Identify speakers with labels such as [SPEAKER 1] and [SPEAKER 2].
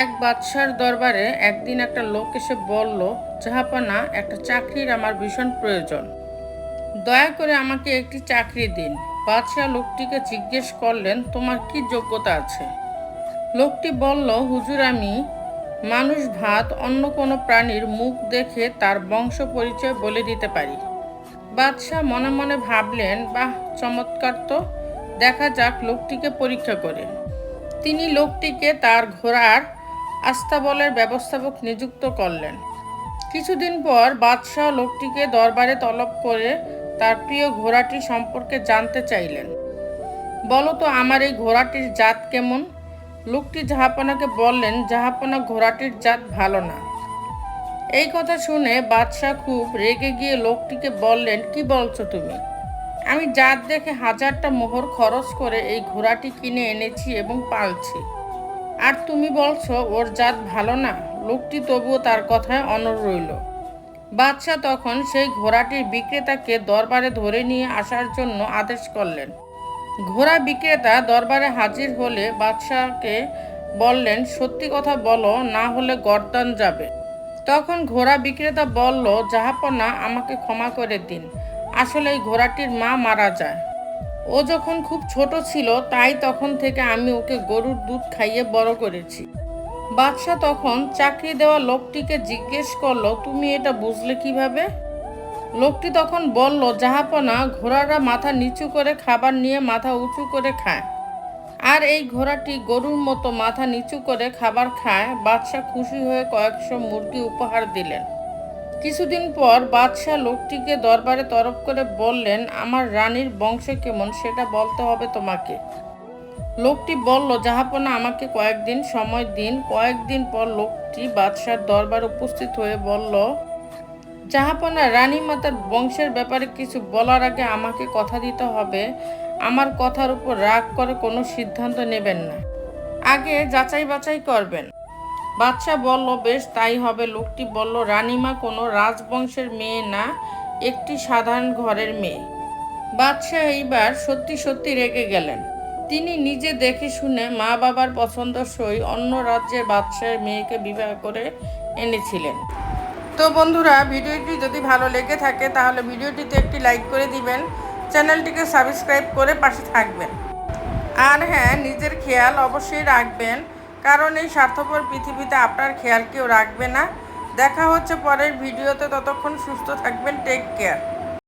[SPEAKER 1] এক বাদশার দরবারে একদিন একটা লোক এসে বলল, জাহাপনা, একটা চাকরির আমার ভীষণ প্রয়োজন, দয়া করে আমাকে একটি চাকরি দিন। বাদশাহ লোকটিকে জিজ্ঞেস করলেন, তোমার কি যোগ্যতা আছে? লোকটি বলল, হুজুর, আমি মানুষ, ভাত, অন্য কোনো প্রাণীর মুখ দেখে তার বংশ পরিচয় বলে দিতে পারি। বাদশাহ মনে মনে ভাবলেন, বাহ, চমৎকার তো, দেখা যাক লোকটিকে পরীক্ষা করে। তিনি লোকটিকে তার ঘোড়ার আস্তাবলের ব্যবস্থাপক নিযুক্ত করলেন। কিছুদিন পর বাদশাহ লোকটিকে দরবারে তলব করে তার প্রিয় ঘোড়াটি সম্পর্কে জানতে চাইলেন। বলো তো, আমার এই ঘোড়াটির জাত কেমন? লোকটি জাহাপনাকে বললেন, জাহাপনা, ঘোড়াটির জাত ভালো না। এই কথা শুনে বাদশাহ খুব রেগে গিয়ে লোকটিকে বললেন, কি বলছো তুমি? আমি জাত দেখে 1000টা মোহর খরচ করে এই ঘোড়াটি কিনে এনেছি এবং পালছি, আর তুমি বলছো ওর জাত ভালো না? লোকটি তবুও তার কথায় অনড় রইল। বাদশাহ তখন সেই ঘোড়াটির বিক্রেতাকে দরবারে ধরে নিয়ে আসার জন্য আদেশ করলেন। ঘোড়া বিক্রেতা দরবারে হাজির হলে বাদশাহকে বললেন, সত্যি কথা বলো, না হলে গর্দান যাবে। তখন ঘোড়া বিক্রেতা বলল, জাহাপনা, আমাকে ক্ষমা করে দিন, আসলে এই ঘোড়াটির মা মারা যায়। ও যখন খুব ছোট ছিল, তাই তখন থেকে আমি ওকে গরুর দুধ খাইয়ে বড় করেছি। বাদশাহ তখন চাকরি দেওয়া লোকটিকে জিজ্ঞেস করলো, তুমি এটা বুঝলে কিভাবে? লোকটি তখন বলল, জাহাপনা, ঘোড়ারা মাথা নিচু করে খাবার নিয়ে মাথা উঁচু করে খায়, আর এই ঘোড়াটি গরুর মতো মাথা নিচু করে খাবার খায়। বাদশাহ খুশি হয়ে কয়েকশো মুরগি উপহার দিলেন। কিছুদিন পর বাদশাহ লোকটিকে দরবারে তলব করে বললেন, আমার রানীর বংশ কেমন সেটা বলতে হবে তোমাকে। লোকটি বলল, জাহাপনা, আমাকে কয়েকদিন সময় দিন। কয়েকদিন পর লোকটি বাদশার দরবারে উপস্থিত হয়ে বলল, জাহাপনা, রানী মাতার বংশের ব্যাপারে কিছু বলার আগে আমাকে কথা দিতে হবে। আমার কথার উপর রাগ করে কোনো সিদ্ধান্ত নেবেন না, আগে যাচাই বাছাই করবেন। বাদশাহ বলল, বেশ, তাই হবে। লোকটি বলল, রানীমা কোনো রাজবংশের মেয়ে না, একটি সাধারণ ঘরের মেয়ে। বাদশাহ এইবার সত্যি সত্যি রেগে গেলেন। তিনি নিজে দেখে শুনে মা বাবার পছন্দসই অন্য রাজ্যের বাদশাহের মেয়েকে বিবাহ করে এনেছিলেন। তো বন্ধুরা, ভিডিওটি যদি ভালো লেগে থাকে তাহলে ভিডিওটিতে একটি লাইক করে দিবেন, চ্যানেলটিকে সাবস্ক্রাইব করে পাশে থাকবেন। আর হ্যাঁ, নিজের খেয়াল অবশ্যই রাখবেন, কারণ এই স্বার্থপর পৃথিবীতে আপনার খেয়াল কেউ রাখবে না। দেখা হচ্ছে পরের ভিডিওতে, ততক্ষণ সুস্থ থাকবেন। Take care.